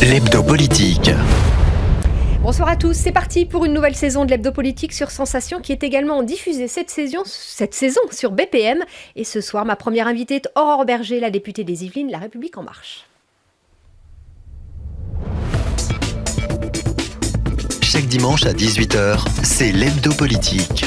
L'hebdo politique. Bonsoir à tous, c'est parti pour une nouvelle saison de l'hebdo politique sur Sensation qui est également diffusée cette saison sur BPM. Et ce soir, ma première invitée est Aurore Berger, la députée des Yvelines, La République En Marche. Chaque dimanche à 18h, c'est l'hebdo politique.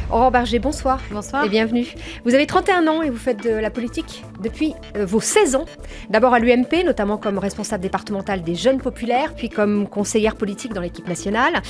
Aurore Berger, bonsoir. Bonsoir. Et bienvenue. Vous avez 31 ans et vous faites de la politique depuis vos 16 ans. D'abord à l'UMP, notamment comme responsable départementale des Jeunes Populaires, puis comme conseillère politique dans l'équipe nationale.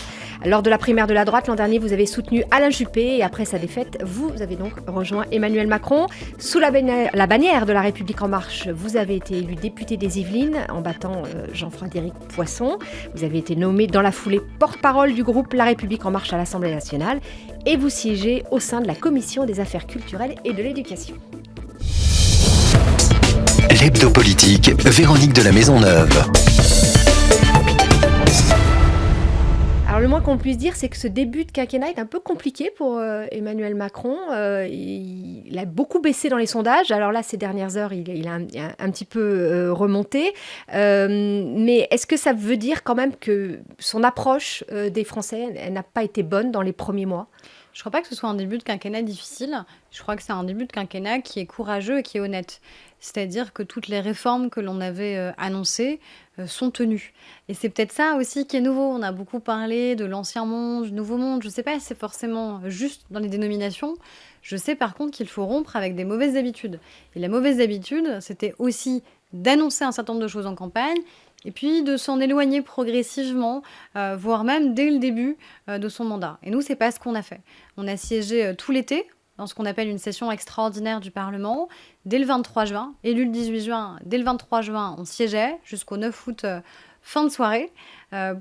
Lors de la primaire de la droite, l'an dernier, vous avez soutenu Alain Juppé et après sa défaite, vous avez donc rejoint Emmanuel Macron. Sous la bannière de La République En Marche, vous avez été élu député des Yvelines en battant Jean-Frédéric Poisson. Vous avez été nommé dans la foulée porte-parole du groupe La République En Marche à l'Assemblée nationale et vous siégez au sein de la Commission des affaires culturelles et de l'éducation. L'hebdo politique, Véronique de la Maisonneuve. Alors le moins qu'on puisse dire, c'est que ce début de quinquennat est un peu compliqué pour Emmanuel Macron. Il a beaucoup baissé dans les sondages. Alors là, ces dernières heures, il a un petit peu remonté. Mais est-ce que ça veut dire quand même que son approche des Français, elle n'a pas été bonne dans les premiers mois ? Je ne crois pas que ce soit un début de quinquennat difficile. Je crois que c'est un début de quinquennat qui est courageux et qui est honnête. C'est-à-dire que toutes les réformes que l'on avait annoncées sont tenues. Et c'est peut-être ça aussi qui est nouveau. On a beaucoup parlé de l'ancien monde, du nouveau monde. Je ne sais pas si c'est forcément juste dans les dénominations. Je sais par contre qu'il faut rompre avec des mauvaises habitudes. Et la mauvaise habitude, c'était aussi d'annoncer un certain nombre de choses en campagne et puis de s'en éloigner progressivement, voire même dès le début de son mandat. Et nous, c'est pas ce qu'on a fait. On a siégé tout l'été dans ce qu'on appelle une session extraordinaire du Parlement, dès le 23 juin, élu le 18 juin, dès le 23 juin, on siégeait jusqu'au 9 août, fin de soirée,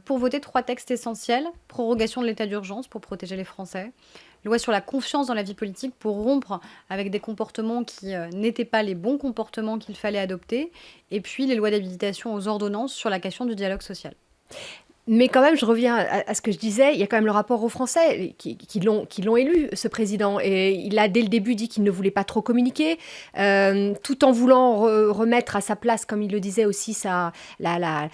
pour voter 3 textes essentiels: prorogation de l'état d'urgence pour protéger les Français, loi sur la confiance dans la vie politique pour rompre avec des comportements qui n'étaient pas les bons comportements qu'il fallait adopter, et puis les lois d'habilitation aux ordonnances sur la question du dialogue social. Mais quand même, je reviens à ce que je disais, il y a quand même le rapport aux Français qui l'ont élu, ce président. Et il a dès le début dit qu'il ne voulait pas trop communiquer, tout en voulant remettre à sa place, comme il le disait aussi, la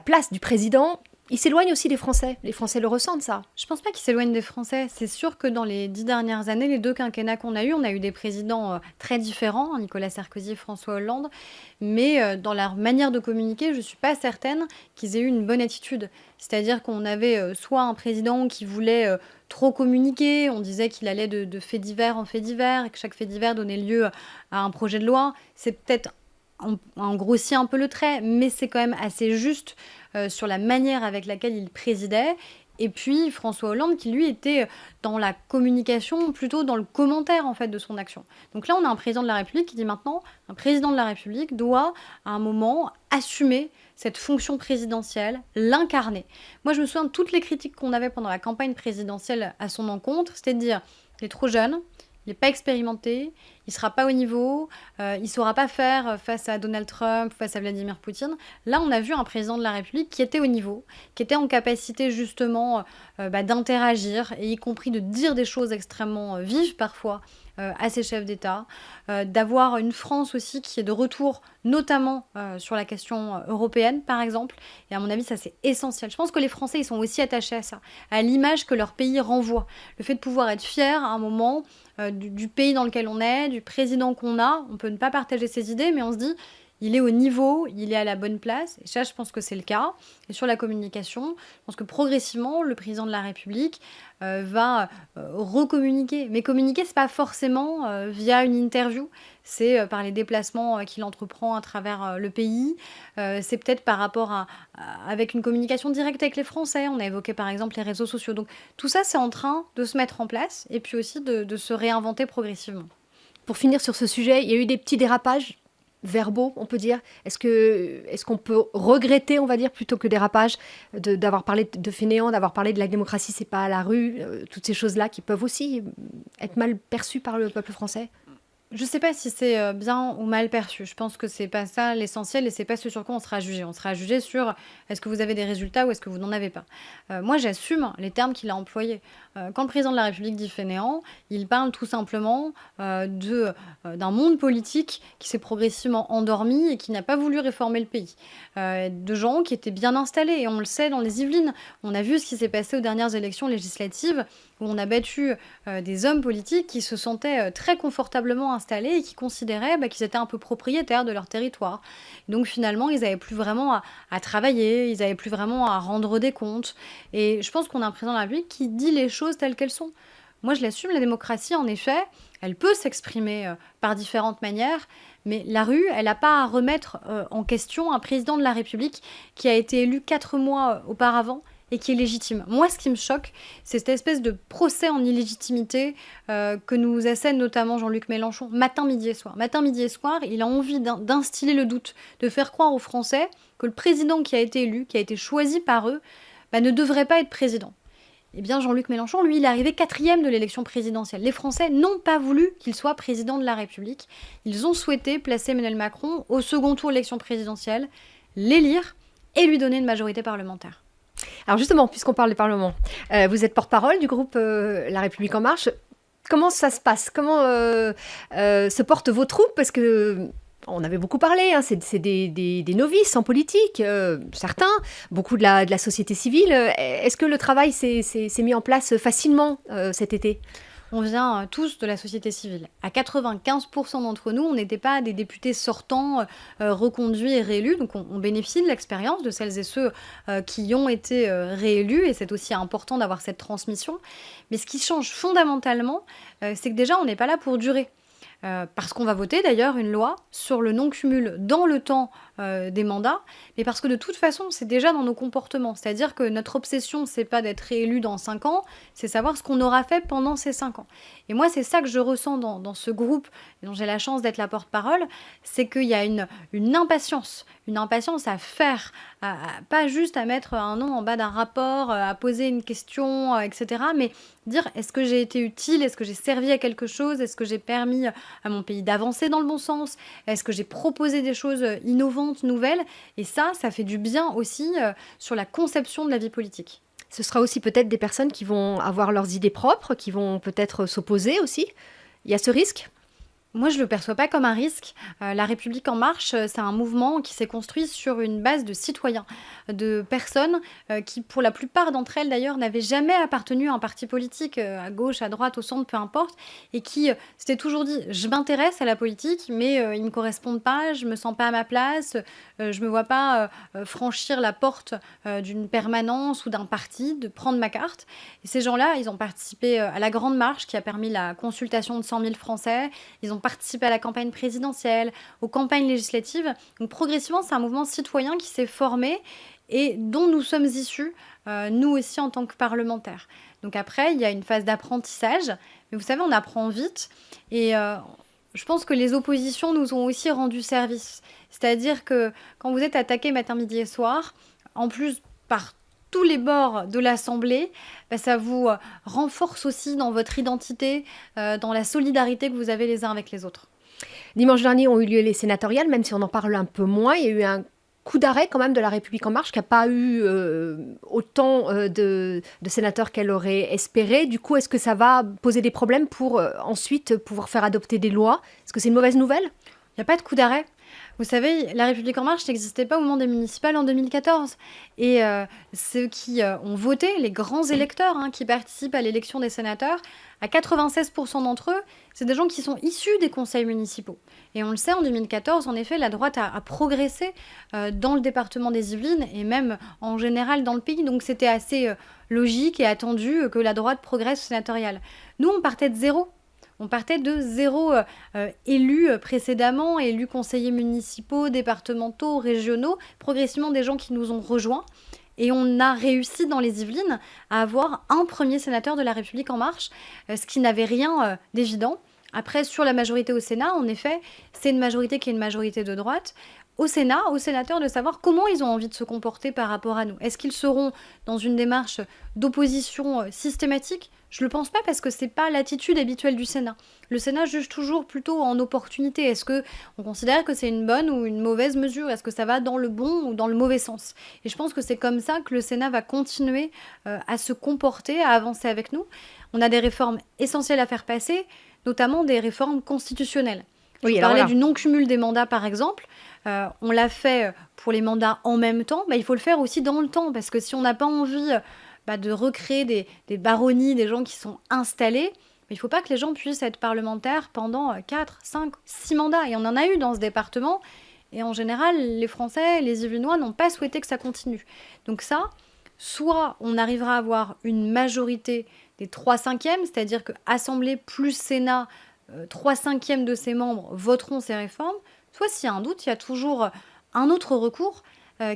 place du président. Il s'éloigne aussi des Français. Les Français le ressentent, ça. Je pense pas qu'il s'éloigne des Français. C'est sûr que dans les 10 dernières années, les 2 quinquennats qu'on a eus, on a eu des présidents très différents, Nicolas Sarkozy et François Hollande. Mais dans leur manière de communiquer, je suis pas certaine qu'ils aient eu une bonne attitude. C'est-à-dire qu'on avait soit un président qui voulait trop communiquer, on disait qu'il allait de fait divers en fait divers, et que chaque fait divers donnait lieu à un projet de loi. C'est peut-être on grossit un peu le trait, mais c'est quand même assez juste sur la manière avec laquelle il présidait. Et puis François Hollande qui, lui, était dans la communication, plutôt dans le commentaire, en fait, de son action. Donc là, on a un président de la République qui dit maintenant, un président de la République doit, à un moment, assumer cette fonction présidentielle, l'incarner. Moi, je me souviens de toutes les critiques qu'on avait pendant la campagne présidentielle à son encontre, c'était de dire, il est trop jeune, il n'est pas expérimenté, il ne sera pas au niveau, il ne saura pas faire face à Donald Trump, face à Vladimir Poutine. Là, on a vu un président de la République qui était au niveau, qui était en capacité justement d'interagir, et y compris de dire des choses extrêmement vives parfois à ses chefs d'État, d'avoir une France aussi qui est de retour, notamment sur la question européenne, par exemple. Et à mon avis, ça, c'est essentiel. Je pense que les Français, ils sont aussi attachés à ça, à l'image que leur pays renvoie. Le fait de pouvoir être fier à un moment du pays dans lequel on est, du président qu'on a. On peut ne pas partager ses idées, mais on se dit, il est au niveau, il est à la bonne place. Et ça, je pense que c'est le cas. Et sur la communication, je pense que progressivement, le président de la République va recommuniquer. Mais communiquer, c'est pas forcément via une interview. C'est par les déplacements qu'il entreprend à travers le pays. C'est peut-être par rapport avec une communication directe avec les Français. On a évoqué par exemple les réseaux sociaux. Donc tout ça, c'est en train de se mettre en place et puis aussi de se réinventer progressivement. Pour finir sur ce sujet, il y a eu des petits dérapages verbaux, on peut dire. Est-ce qu'on peut regretter, on va dire, plutôt que dérapage, d'avoir parlé de fainéants, d'avoir parlé de la démocratie, c'est pas à la rue, toutes ces choses-là qui peuvent aussi être mal perçues par le peuple français? Je ne sais pas si c'est, bien ou mal perçu. Je pense que c'est pas ça l'essentiel et c'est pas ce sur quoi on sera jugé. On sera jugé sur est-ce que vous avez des résultats ou est-ce que vous n'en avez pas. Moi, j'assume les termes qu'il a employés. Quand le président de la République dit fainéant, il parle tout simplement, d'un monde politique qui s'est progressivement endormi et qui n'a pas voulu réformer le pays. De gens qui étaient bien installés et on le sait dans les Yvelines. On a vu ce qui s'est passé aux dernières élections législatives où on a battu, des hommes politiques qui se sentaient, très confortablement installés et qui considéraient, qu'ils étaient un peu propriétaires de leur territoire. Donc finalement, ils n'avaient plus vraiment à travailler, ils n'avaient plus vraiment à rendre des comptes et je pense qu'on a un président de la République qui dit les choses telles qu'elles sont. Moi, je l'assume, la démocratie, en effet, elle peut s'exprimer, par différentes manières, mais la rue, elle n'a pas à remettre, en question un président de la République qui a été élu 4 mois, auparavant et qui est légitime. Moi, ce qui me choque, c'est cette espèce de procès en illégitimité que nous assène notamment Jean-Luc Mélenchon, matin, midi et soir. Matin, midi et soir, il a envie d'instiller le doute, de faire croire aux Français que le président qui a été élu, qui a été choisi par eux, ne devrait pas être président. Eh bien, Jean-Luc Mélenchon, lui, il est arrivé 4e de l'élection présidentielle. Les Français n'ont pas voulu qu'il soit président de la République. Ils ont souhaité placer Emmanuel Macron au second tour de l'élection présidentielle, l'élire et lui donner une majorité parlementaire. Alors justement, puisqu'on parle du Parlement, vous êtes porte-parole du groupe La République En Marche. Comment ça se passe? Comment se portent vos troupes? Parce que on avait beaucoup parlé, hein, c'est des novices en politique, certains, beaucoup de la société civile. Est-ce que le travail s'est mis en place facilement cet été? On vient tous de la société civile. À 95% d'entre nous, on n'était pas des députés sortants, reconduits et réélus. Donc on bénéficie de l'expérience de celles et ceux qui y ont été réélus. Et c'est aussi important d'avoir cette transmission. Mais ce qui change fondamentalement, c'est que déjà, on n'est pas là pour durer. Parce qu'on va voter d'ailleurs une loi sur le non-cumul dans le temps des mandats, mais parce que de toute façon, c'est déjà dans nos comportements. C'est-à-dire que notre obsession, c'est pas d'être réélu dans 5 ans, c'est savoir ce qu'on aura fait pendant ces 5 ans. Et moi, c'est ça que je ressens dans ce groupe, dont j'ai la chance d'être la porte-parole, c'est qu'il y a une impatience à faire, pas juste à mettre un nom en bas d'un rapport, à poser une question, etc., mais dire est-ce que j'ai été utile, est-ce que j'ai servi à quelque chose, est-ce que j'ai permis à mon pays d'avancer dans le bon sens, est-ce que j'ai proposé des choses innovantes, nouvelles, et ça fait du bien aussi sur la conception de la vie politique. Ce sera aussi peut-être des personnes qui vont avoir leurs idées propres, qui vont peut-être s'opposer aussi. Il y a ce risque? Moi, je ne le perçois pas comme un risque. La République En Marche, c'est un mouvement qui s'est construit sur une base de citoyens, de personnes qui, pour la plupart d'entre elles d'ailleurs, n'avaient jamais appartenu à un parti politique, à gauche, à droite, au centre, peu importe, et qui s'étaient toujours dit « je m'intéresse à la politique, mais ils ne me correspondent pas, je ne me sens pas à ma place, je ne me vois pas franchir la porte d'une permanence ou d'un parti, de prendre ma carte ». Et ces gens-là, ils ont participé à la Grande Marche qui a permis la consultation de 100 000 Français, ils ont participé à la campagne présidentielle, aux campagnes législatives. Donc progressivement, c'est un mouvement citoyen qui s'est formé et dont nous sommes issus, nous aussi en tant que parlementaires. Donc après, il y a une phase d'apprentissage, mais vous savez, on apprend vite et je pense que les oppositions nous ont aussi rendu service. C'est-à-dire que quand vous êtes attaqué matin, midi et soir, en plus par tous les bords de l'Assemblée, ça vous renforce aussi dans votre identité, dans la solidarité que vous avez les uns avec les autres. Dimanche dernier ont eu lieu les sénatoriales, même si on en parle un peu moins. Il y a eu un coup d'arrêt quand même de La République En Marche qui n'a pas eu autant de sénateurs qu'elle aurait espéré. Du coup, est-ce que ça va poser des problèmes pour ensuite pouvoir faire adopter des lois? Est-ce que c'est une mauvaise nouvelle? Il n'y a pas de coup d'arrêt. Vous savez, La République En Marche n'existait pas au moment des municipales en 2014. Et ceux qui ont voté, les grands électeurs qui participent à l'élection des sénateurs, à 96% d'entre eux, c'est des gens qui sont issus des conseils municipaux. Et on le sait, en 2014, en effet, la droite a progressé dans le département des Yvelines et même en général dans le pays. Donc c'était assez logique et attendu que la droite progresse au sénatorial. Nous, on partait de zéro. On partait de zéro élus précédemment, élus conseillers municipaux, départementaux, régionaux, progressivement des gens qui nous ont rejoints. Et on a réussi dans les Yvelines à avoir un premier sénateur de La République En Marche, ce qui n'avait rien d'évident. Après, sur la majorité au Sénat, en effet, c'est une majorité qui est une majorité de droite. Au Sénat, aux sénateurs de savoir comment ils ont envie de se comporter par rapport à nous. Est-ce qu'ils seront dans une démarche d'opposition systématique ? Je le pense pas parce que c'est pas l'attitude habituelle du Sénat. Le Sénat juge toujours plutôt en opportunité. Est-ce que on considère que c'est une bonne ou une mauvaise mesure? Est-ce que ça va dans le bon ou dans le mauvais sens? Et je pense que c'est comme ça que le Sénat va continuer à se comporter, à avancer avec nous. On a des réformes essentielles à faire passer, notamment des réformes constitutionnelles. Je Oui, alors parlais voilà. du non-cumul des mandats, par exemple. On l'a fait pour les mandats en même temps. Il faut le faire aussi dans le temps, parce que si on n'a pas envie de recréer des baronnies, des gens qui sont installés, il ne faut pas que les gens puissent être parlementaires pendant 4, 5, 6 mandats. Et on en a eu dans ce département. Et en général, les Français, les Yvelinois n'ont pas souhaité que ça continue. Donc ça, soit on arrivera à avoir une majorité des 3/5, c'est-à-dire que Assemblée plus Sénat, 3/5 de ses membres voteront ces réformes, soit s'il y a un doute, il y a toujours un autre recours,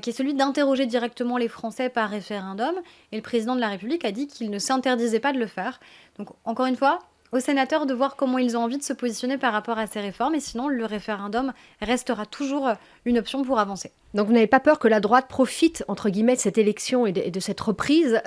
qui est celui d'interroger directement les Français par référendum. Et le président de la République a dit qu'il ne s'interdisait pas de le faire. Donc, encore une fois, aux sénateurs de voir comment ils ont envie de se positionner par rapport à ces réformes. Et sinon, le référendum restera toujours une option pour avancer. Donc vous n'avez pas peur que la droite profite, entre guillemets, de cette élection et de cette reprise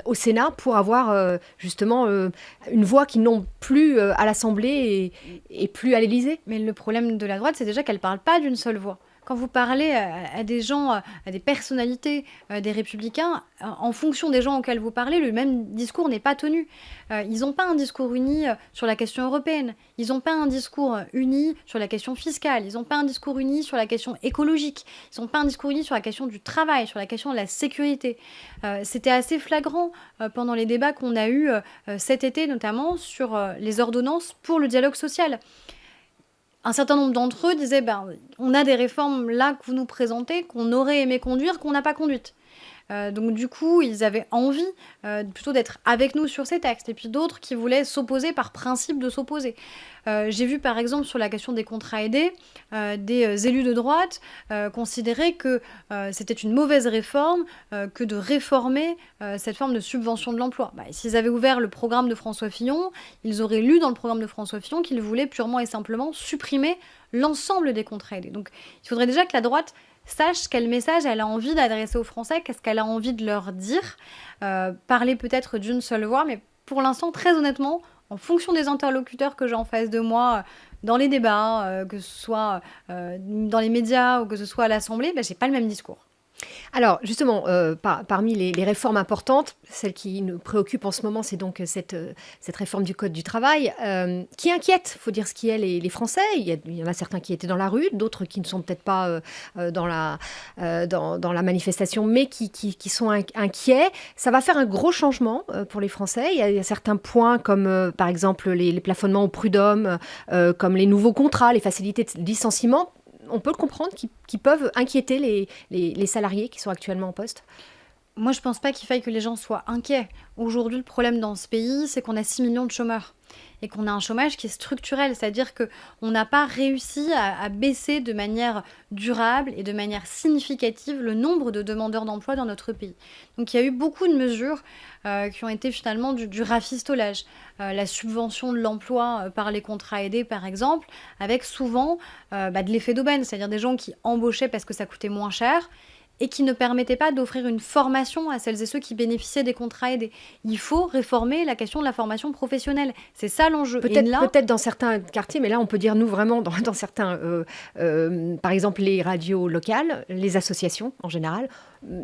au Sénat pour avoir justement une voix qu'ils n'ont plus à l'Assemblée et plus à l'Élysée? Mais le problème de la droite, c'est déjà qu'elle ne parle pas d'une seule voix. Quand vous parlez à des gens, à des personnalités des Républicains, en fonction des gens auxquels vous parlez, le même discours n'est pas tenu. Ils n'ont pas un discours uni sur la question européenne. Ils n'ont pas un discours uni sur la question fiscale. Ils n'ont pas un discours uni sur la question écologique. Ils n'ont pas un discours uni sur la question du travail, sur la question de la sécurité. C'était assez flagrant pendant les débats qu'on a eus cet été, notamment sur les ordonnances pour le dialogue social. Un certain nombre d'entre eux disaient on a des réformes là que vous nous présentez, qu'on aurait aimé conduire, qu'on n'a pas conduites. Donc du coup, ils avaient envie plutôt d'être avec nous sur ces textes. Et puis d'autres qui voulaient s'opposer par principe de s'opposer. J'ai vu par exemple sur la question des contrats aidés, des élus de droite considérer que c'était une mauvaise réforme que de réformer cette forme de subvention de l'emploi. S'ils avaient ouvert le programme de François Fillon, ils auraient lu dans le programme de François Fillon qu'il voulait purement et simplement supprimer l'ensemble des contrats aidés. Donc il faudrait déjà que la droite sache quel message elle a envie d'adresser aux Français, qu'est-ce qu'elle a envie de leur dire, parler peut-être d'une seule voix, mais pour l'instant, très honnêtement, en fonction des interlocuteurs que j'ai en face de moi, dans les débats, que ce soit dans les médias ou que ce soit à l'Assemblée, j'ai pas le même discours. Alors, justement, parmi les réformes importantes, celle qui nous préoccupe en ce moment, c'est donc cette réforme du Code du travail, qui inquiète, il faut dire ce qui est, les Français. Il y en a certains qui étaient dans la rue, d'autres qui ne sont peut-être pas dans la manifestation, mais qui sont inquiets. Ça va faire un gros changement pour les Français. Il y a certains points comme, par exemple, les plafonnements au prud'homme, comme les nouveaux contrats, les facilités de licenciement. On peut le comprendre, qui peuvent inquiéter les salariés qui sont actuellement en poste. Moi, je ne pense pas qu'il faille que les gens soient inquiets. Aujourd'hui, le problème dans ce pays, c'est qu'on a 6 millions de chômeurs. Et qu'on a un chômage qui est structurel, c'est-à-dire qu'on n'a pas réussi à baisser de manière durable et de manière significative le nombre de demandeurs d'emploi dans notre pays. Donc il y a eu beaucoup de mesures qui ont été finalement du rafistolage. La subvention de l'emploi par les contrats aidés, par exemple, avec souvent de l'effet d'aubaine, c'est-à-dire des gens qui embauchaient parce que ça coûtait moins cher, et qui ne permettait pas d'offrir une formation à celles et ceux qui bénéficiaient des contrats aidés. Il faut réformer la question de la formation professionnelle. C'est ça l'enjeu. Peut-être dans certains quartiers, mais là, on peut dire, nous, vraiment, dans certains, par exemple, les radios locales, les associations, en général,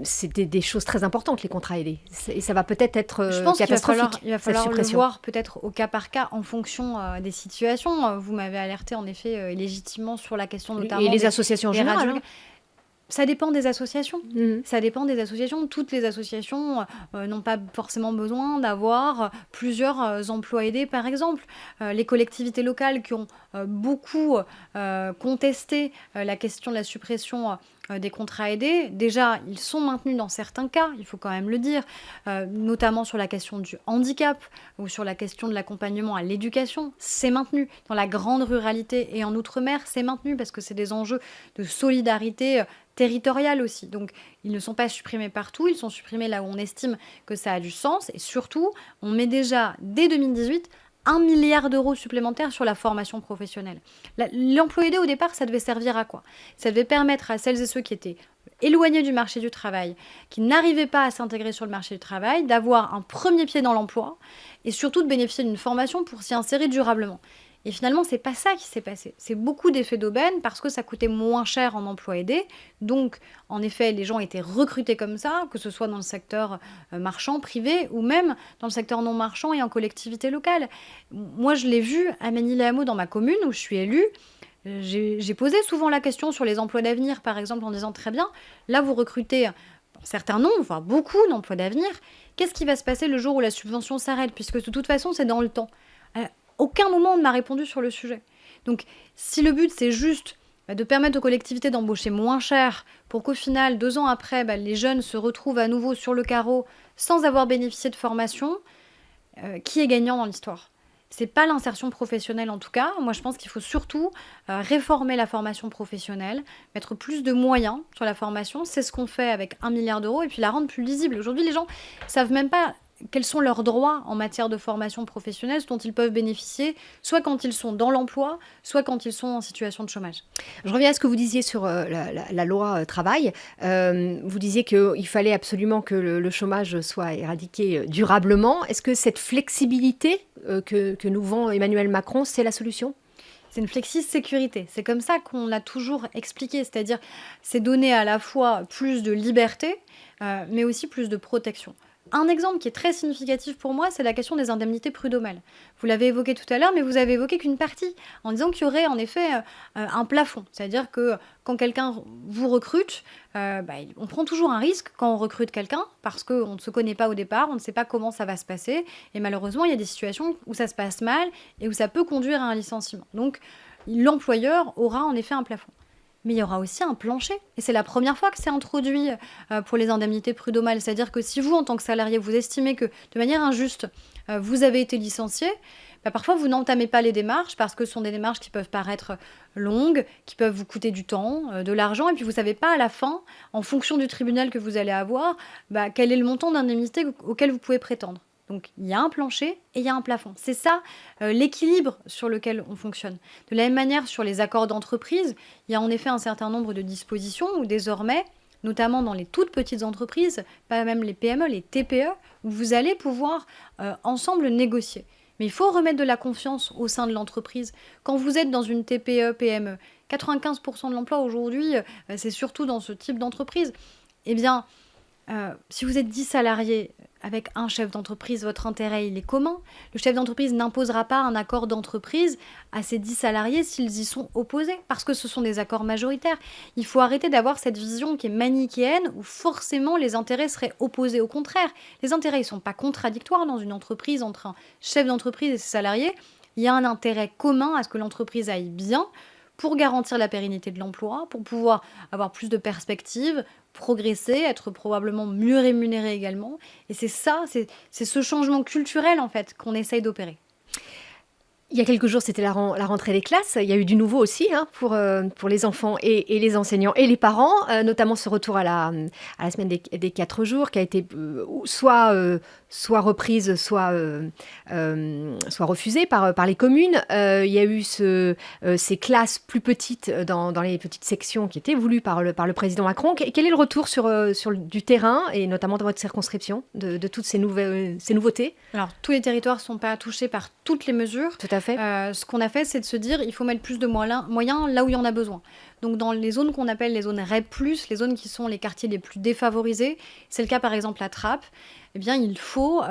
c'est des choses très importantes, les contrats aidés. Et ça va peut-être être Je pense catastrophique, il va falloir le voir peut-être au cas par cas, en fonction des situations. Vous m'avez alerté, en effet, légitimement sur la question notamment et les associations en général. Ça dépend des associations. Ça dépend des associations. Toutes les associations n'ont pas forcément besoin d'avoir plusieurs emplois aidés, par exemple. Les collectivités locales qui ont beaucoup contesté la question de la suppression des contrats aidés, déjà, ils sont maintenus dans certains cas, il faut quand même le dire, notamment sur la question du handicap ou sur la question de l'accompagnement à l'éducation, c'est maintenu. Dans la grande ruralité et en outre-mer, c'est maintenu parce que c'est des enjeux de solidarité territoriale aussi. Donc, ils ne sont pas supprimés partout, ils sont supprimés là où on estime que ça a du sens. Et surtout, on met déjà, dès 2018, 1 milliard d'euros supplémentaires sur la formation professionnelle. L'emploi aidé, au départ, ça devait servir à quoi ? Ça devait permettre à celles et ceux qui étaient éloignés du marché du travail, qui n'arrivaient pas à s'intégrer sur le marché du travail, d'avoir un premier pied dans l'emploi et surtout de bénéficier d'une formation pour s'y insérer durablement. Et finalement, c'est pas ça qui s'est passé. C'est beaucoup d'effets d'aubaine parce que ça coûtait moins cher en emploi aidé. Donc, en effet, les gens étaient recrutés comme ça, que ce soit dans le secteur marchand, privé, ou même dans le secteur non marchand et en collectivité locale. Moi, je l'ai vu à Ménil-les-Hameaux, dans ma commune où je suis élue. J'ai posé souvent la question sur les emplois d'avenir, par exemple, en disant très bien, là, vous recrutez certains nombres, enfin beaucoup d'emplois d'avenir. Qu'est-ce qui va se passer le jour où la subvention s'arrête? Puisque de toute façon, c'est dans le temps. Aucun moment on ne m'a répondu sur le sujet. Donc, si le but, c'est juste de permettre aux collectivités d'embaucher moins cher pour qu'au final, 2 ans après, les jeunes se retrouvent à nouveau sur le carreau sans avoir bénéficié de formation, qui est gagnant dans l'histoire? C'est pas l'insertion professionnelle en tout cas. Moi, je pense qu'il faut surtout réformer la formation professionnelle, mettre plus de moyens sur la formation. C'est ce qu'on fait avec 1 milliard d'euros et puis la rendre plus lisible. Aujourd'hui, les gens ne savent même pas quels sont leurs droits en matière de formation professionnelle dont ils peuvent bénéficier, soit quand ils sont dans l'emploi, soit quand ils sont en situation de chômage. Je reviens à ce que vous disiez sur la loi travail. Vous disiez qu'il fallait absolument que le chômage soit éradiqué durablement. Est-ce que cette flexibilité que nous vend Emmanuel Macron, c'est la solution ? C'est une flexi-sécurité. C'est comme ça qu'on l'a toujours expliqué. C'est-à-dire, c'est donner à la fois plus de liberté, mais aussi plus de protection. Un exemple qui est très significatif pour moi, c'est la question des indemnités prud'homales. Vous l'avez évoqué tout à l'heure, mais vous avez évoqué qu'une partie, en disant qu'il y aurait en effet un plafond. C'est-à-dire que quand quelqu'un vous recrute, on prend toujours un risque quand on recrute quelqu'un, parce qu'on ne se connaît pas au départ, on ne sait pas comment ça va se passer, et malheureusement, il y a des situations où ça se passe mal, et où ça peut conduire à un licenciement. Donc, l'employeur aura en effet un plafond. Mais il y aura aussi un plancher. Et c'est la première fois que c'est introduit pour les indemnités prud'homales. C'est-à-dire que si vous, en tant que salarié, vous estimez que de manière injuste, vous avez été licencié, parfois vous n'entamez pas les démarches parce que ce sont des démarches qui peuvent paraître longues, qui peuvent vous coûter du temps, de l'argent. Et puis vous ne savez pas à la fin, en fonction du tribunal que vous allez avoir, quel est le montant d'indemnité auquel vous pouvez prétendre. Donc, il y a un plancher et il y a un plafond. C'est ça l'équilibre sur lequel on fonctionne. De la même manière, sur les accords d'entreprise, il y a en effet un certain nombre de dispositions où désormais, notamment dans les toutes petites entreprises, pas même les PME, les TPE, où vous allez pouvoir ensemble négocier. Mais il faut remettre de la confiance au sein de l'entreprise. Quand vous êtes dans une TPE, PME, 95% de l'emploi aujourd'hui, c'est surtout dans ce type d'entreprise. Eh bien, si vous êtes 10 salariés avec un chef d'entreprise, votre intérêt, il est commun. Le chef d'entreprise n'imposera pas un accord d'entreprise à ses 10 salariés s'ils y sont opposés, parce que ce sont des accords majoritaires. Il faut arrêter d'avoir cette vision qui est manichéenne, où forcément les intérêts seraient opposés. Au contraire, les intérêts ne sont pas contradictoires dans une entreprise entre un chef d'entreprise et ses salariés. Il y a un intérêt commun à ce que l'entreprise aille bien, pour garantir la pérennité de l'emploi, pour pouvoir avoir plus de perspectives, progresser, être probablement mieux rémunéré également. Et c'est ça, c'est ce changement culturel en fait qu'on essaye d'opérer. Il y a quelques jours, c'était la rentrée des classes. Il y a eu du nouveau aussi pour les enfants et les enseignants et les parents, notamment ce retour à la semaine des 4 jours qui a été soit reprise, soit refusée par les communes. Il y a eu ces classes plus petites dans les petites sections qui étaient voulues par le président Macron. Quel est le retour sur du terrain et notamment dans votre circonscription de toutes ces nouveautés? Alors, tous les territoires ne sont pas touchés par toutes les mesures. Tout à fait. Ce qu'on a fait, c'est de se dire il faut mettre plus de moyens là où il y en a besoin. Donc, dans les zones qu'on appelle les zones REP+, les zones qui sont les quartiers les plus défavorisés, c'est le cas par exemple à Trappes, eh bien, il faut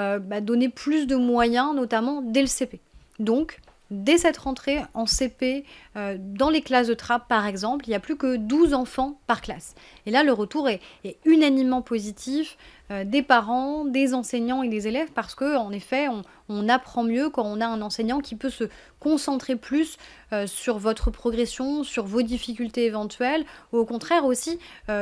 donner plus de moyens, notamment dès le CP. Donc, dès cette rentrée en CP, dans les classes de Trappes, par exemple, il n'y a plus que 12 enfants par classe. Et là, le retour est unanimement positif des parents, des enseignants et des élèves, parce qu'en effet, on apprend mieux quand on a un enseignant qui peut se concentrer plus sur votre progression, sur vos difficultés éventuelles, ou au contraire aussi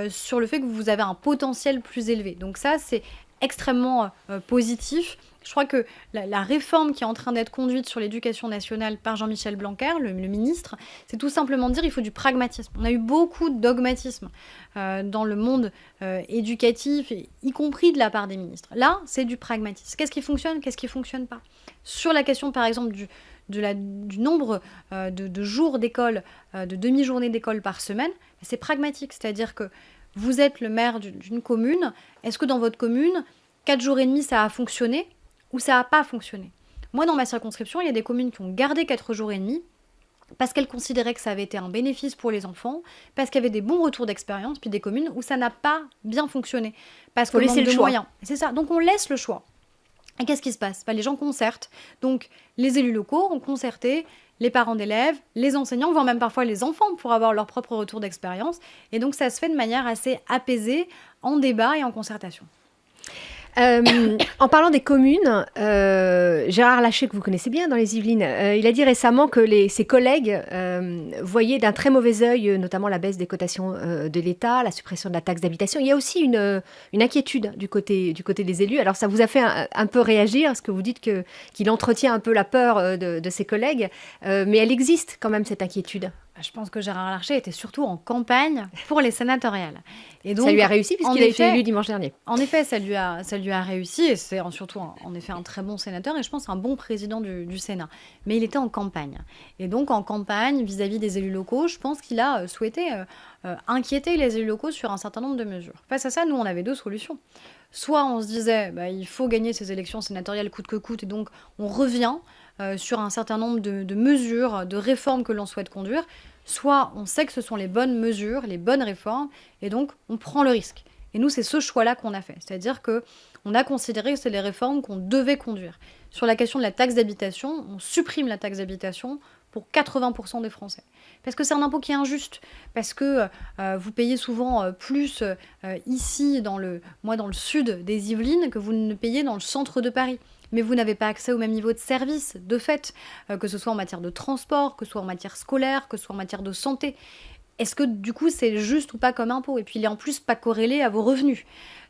sur le fait que vous avez un potentiel plus élevé. Donc ça, c'est extrêmement positif. Je crois que la réforme qui est en train d'être conduite sur l'éducation nationale par Jean-Michel Blanquer, le ministre, c'est tout simplement dire qu'il faut du pragmatisme. On a eu beaucoup de dogmatisme dans le monde éducatif, y compris de la part des ministres. Là, c'est du pragmatisme. Qu'est-ce qui fonctionne, qu'est-ce qui ne fonctionne pas? Sur la question, par exemple, du nombre de jours d'école, de demi-journées d'école par semaine, c'est pragmatique. C'est-à-dire que vous êtes le maire d'une commune, est-ce que dans votre commune, 4 jours et demi, ça a fonctionné ou ça n'a pas fonctionné? Moi, dans ma circonscription, il y a des communes qui ont gardé 4 jours et demi parce qu'elles considéraient que ça avait été un bénéfice pour les enfants, parce qu'il y avait des bons retours d'expérience, puis des communes où ça n'a pas bien fonctionné, parce Faut qu'on laisser manque le de choix. moyens. C'est ça, donc on laisse le choix. Et qu'est-ce qui se passe? Les gens concertent. Donc, les élus locaux ont concerté les parents d'élèves, les enseignants, voire même parfois les enfants pour avoir leur propre retour d'expérience. Et donc, ça se fait de manière assez apaisée, en débat et en concertation. En parlant des communes, Gérard Larcher, que vous connaissez bien dans les Yvelines, il a dit récemment que ses collègues voyaient d'un très mauvais œil, notamment la baisse des cotations de l'État, la suppression de la taxe d'habitation. Il y a aussi une inquiétude du côté des élus. Alors ça vous a fait un peu réagir, parce que vous dites qu'il entretient un peu la peur de ses collègues, mais elle existe quand même, cette inquiétude. Je pense que Gérard Larcher était surtout en campagne pour les sénatoriales. Et donc, ça lui a réussi puisqu'il a été effet, élu dimanche dernier. En effet, ça lui a réussi et c'est surtout en effet un très bon sénateur et je pense un bon président du Sénat. Mais il était en campagne. Et donc en campagne, vis-à-vis des élus locaux, je pense qu'il a souhaité inquiéter les élus locaux sur un certain nombre de mesures. Face à ça, nous, on avait 2 solutions. Soit on se disait, il faut gagner ces élections sénatoriales coûte que coûte et donc on revient sur un certain nombre de mesures, de réformes que l'on souhaite conduire. Soit on sait que ce sont les bonnes mesures, les bonnes réformes, et donc on prend le risque. Et nous, c'est ce choix-là qu'on a fait. C'est-à-dire qu'on a considéré que c'est les réformes qu'on devait conduire. Sur la question de la taxe d'habitation, on supprime la taxe d'habitation pour 80% des Français. Parce que c'est un impôt qui est injuste. Parce que vous payez souvent plus ici, dans le sud des Yvelines, que vous ne payez dans le centre de Paris. Mais vous n'avez pas accès au même niveau de service, de fait, que ce soit en matière de transport, que ce soit en matière scolaire, que ce soit en matière de santé. Est-ce que du coup c'est juste ou pas comme impôt? Et puis il est en plus pas corrélé à vos revenus.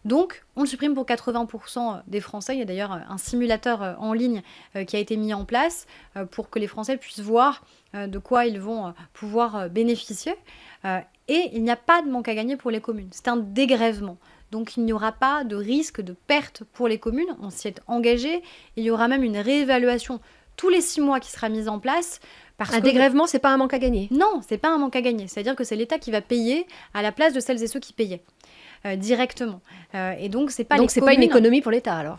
Donc on le supprime pour 80% des Français. Il y a d'ailleurs un simulateur en ligne qui a été mis en place pour que les Français puissent voir de quoi ils vont pouvoir bénéficier. Et il n'y a pas de manque à gagner pour les communes. C'est un dégrèvement. Donc il n'y aura pas de risque de perte pour les communes, on s'y est engagé. Il y aura même une réévaluation tous les 6 mois qui sera mise en place. Un dégrèvement, c'est pas un manque à gagner? Non, c'est pas un manque à gagner. C'est-à-dire que c'est l'État qui va payer à la place de celles et ceux qui payaient directement. Et donc c'est pas donc c'est pas une économie pour l'État alors?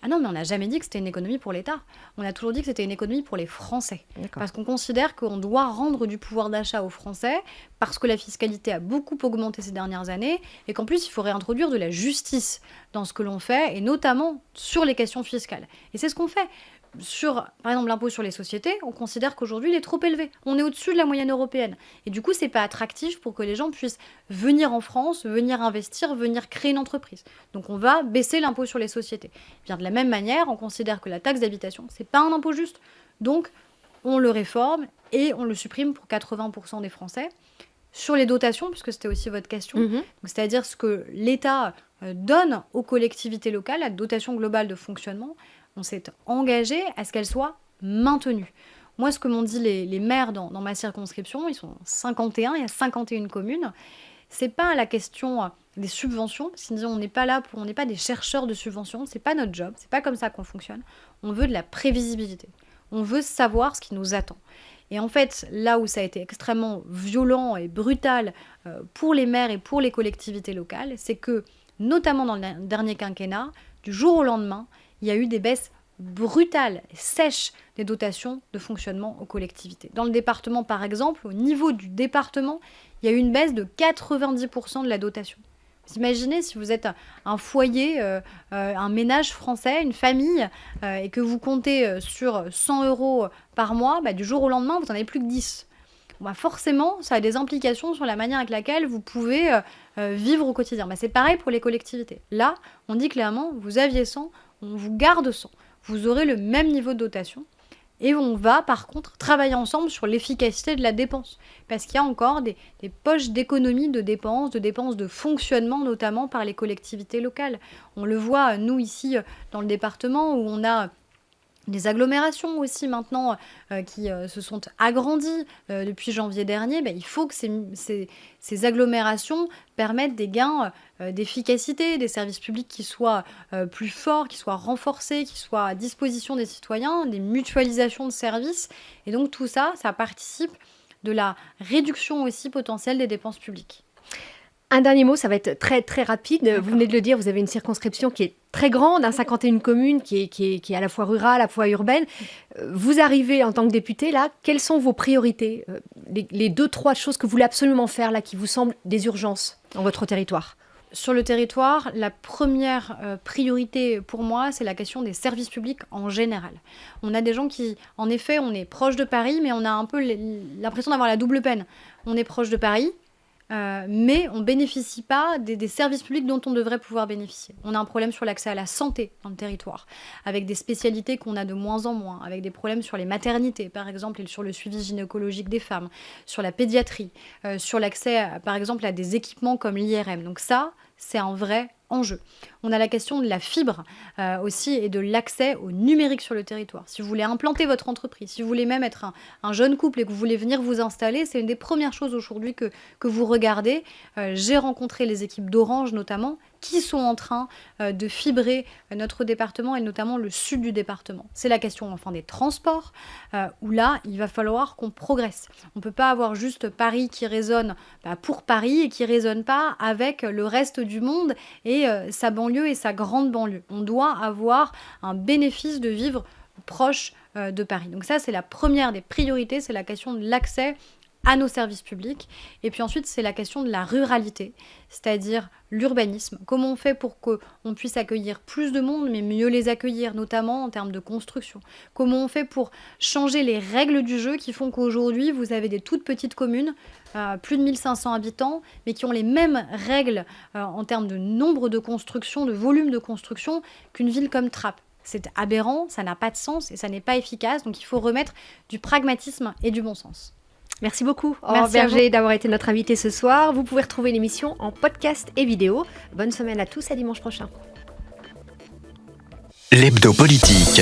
Ah non, mais on n'a jamais dit que c'était une économie pour l'État. On a toujours dit que c'était une économie pour les Français. Parce qu'on considère qu'on doit rendre du pouvoir d'achat aux Français, parce que la fiscalité a beaucoup augmenté ces dernières années, et qu'en plus, il faut réintroduire de la justice dans ce que l'on fait, et notamment sur les questions fiscales. Et c'est ce qu'on fait. Sur, par exemple, l'impôt sur les sociétés, on considère qu'aujourd'hui, il est trop élevé. On est au-dessus de la moyenne européenne. Et du coup, c'est pas attractif pour que les gens puissent venir en France, venir investir, venir créer une entreprise. Donc, on va baisser l'impôt sur les sociétés. Bien, de la même manière, on considère que la taxe d'habitation, c'est pas un impôt juste. Donc, on le réforme et on le supprime pour 80% des Français. Sur les dotations, puisque c'était aussi votre question, donc, c'est-à-dire ce que l'État donne aux collectivités locales, la dotation globale de fonctionnement, on s'est engagé à ce qu'elle soit maintenue. Moi, ce que m'ont dit les maires dans ma circonscription, ils sont 51, il y a 51 communes, c'est pas la question des subventions, parce qu'ils disent on n'est pas des chercheurs de subventions, c'est pas notre job, c'est pas comme ça qu'on fonctionne. On veut de la prévisibilité. On veut savoir ce qui nous attend. Et en fait, là où ça a été extrêmement violent et brutal pour les maires et pour les collectivités locales, c'est que, notamment dans le dernier quinquennat, du jour au lendemain, il y a eu des baisses brutales et sèches des dotations de fonctionnement aux collectivités. Dans le département, par exemple, au niveau du département, il y a eu une baisse de 90% de la dotation. Vous imaginez si vous êtes un foyer, un ménage français, une famille, et que vous comptez sur 100 € par mois, du jour au lendemain, vous n'en avez plus que 10. Forcément, ça a des implications sur la manière avec laquelle vous pouvez vivre au quotidien. C'est pareil pour les collectivités. Là, on dit clairement, vous aviez 100, on vous garde 100. Vous aurez le même niveau de dotation. Et on va, par contre, travailler ensemble sur l'efficacité de la dépense. Parce qu'il y a encore des poches d'économie de dépenses de fonctionnement, notamment par les collectivités locales. On le voit, nous, ici, dans le département, où on a des agglomérations aussi maintenant qui se sont agrandies depuis janvier dernier. Il faut que ces agglomérations permettent des gains d'efficacité, des services publics qui soient plus forts, qui soient renforcés, qui soient à disposition des citoyens, des mutualisations de services. Et donc tout ça, ça participe de la réduction aussi potentielle des dépenses publiques. Un dernier mot, ça va être très très rapide. D'accord. Vous venez de le dire, vous avez une circonscription qui est très grande, 51 communes, qui est à la fois rurale, à la fois urbaine. Vous arrivez en tant que député, là, quelles sont vos priorités? Les 2-3 choses que vous voulez absolument faire, là, qui vous semblent des urgences dans votre territoire? Sur le territoire, la première priorité pour moi, c'est la question des services publics en général. On a des gens qui, en effet, on est proche de Paris, mais on a un peu l'impression d'avoir la double peine. On est proche de Paris, mais on ne bénéficie pas des services publics dont on devrait pouvoir bénéficier. On a un problème sur l'accès à la santé dans le territoire, avec des spécialités qu'on a de moins en moins, avec des problèmes sur les maternités, par exemple, et sur le suivi gynécologique des femmes, sur la pédiatrie, sur l'accès, par exemple, à des équipements comme l'IRM. Donc ça, c'est un vrai enjeu. On a la question de la fibre aussi et de l'accès au numérique sur le territoire. Si vous voulez implanter votre entreprise, si vous voulez même être un jeune couple et que vous voulez venir vous installer, c'est une des premières choses aujourd'hui que vous regardez. J'ai rencontré les équipes d'Orange notamment qui sont en train de fibrer notre département et notamment le sud du département. C'est la question enfin des transports où là, il va falloir qu'on progresse. On ne peut pas avoir juste Paris qui résonne pour Paris et qui ne résonne pas avec le reste du monde et sa banlieue et sa grande banlieue. On doit avoir un bénéfice de vivre proche de Paris. Donc ça, c'est la première des priorités, c'est la question de l'accès à nos services publics. Et puis ensuite, c'est la question de la ruralité, c'est-à-dire l'urbanisme. Comment on fait pour qu'on puisse accueillir plus de monde, mais mieux les accueillir, notamment en termes de construction? Comment on fait pour changer les règles du jeu qui font qu'aujourd'hui, vous avez des toutes petites communes, plus de 1500 habitants, mais qui ont les mêmes règles en termes de nombre de constructions, de volume de construction qu'une ville comme Trappes? C'est aberrant, ça n'a pas de sens et ça n'est pas efficace. Donc il faut remettre du pragmatisme et du bon sens. Merci beaucoup, Merci Aurore à Berger, d'avoir été notre invitée ce soir. Vous pouvez retrouver l'émission en podcast et vidéo. Bonne semaine à tous, à dimanche prochain. L'hebdo politique.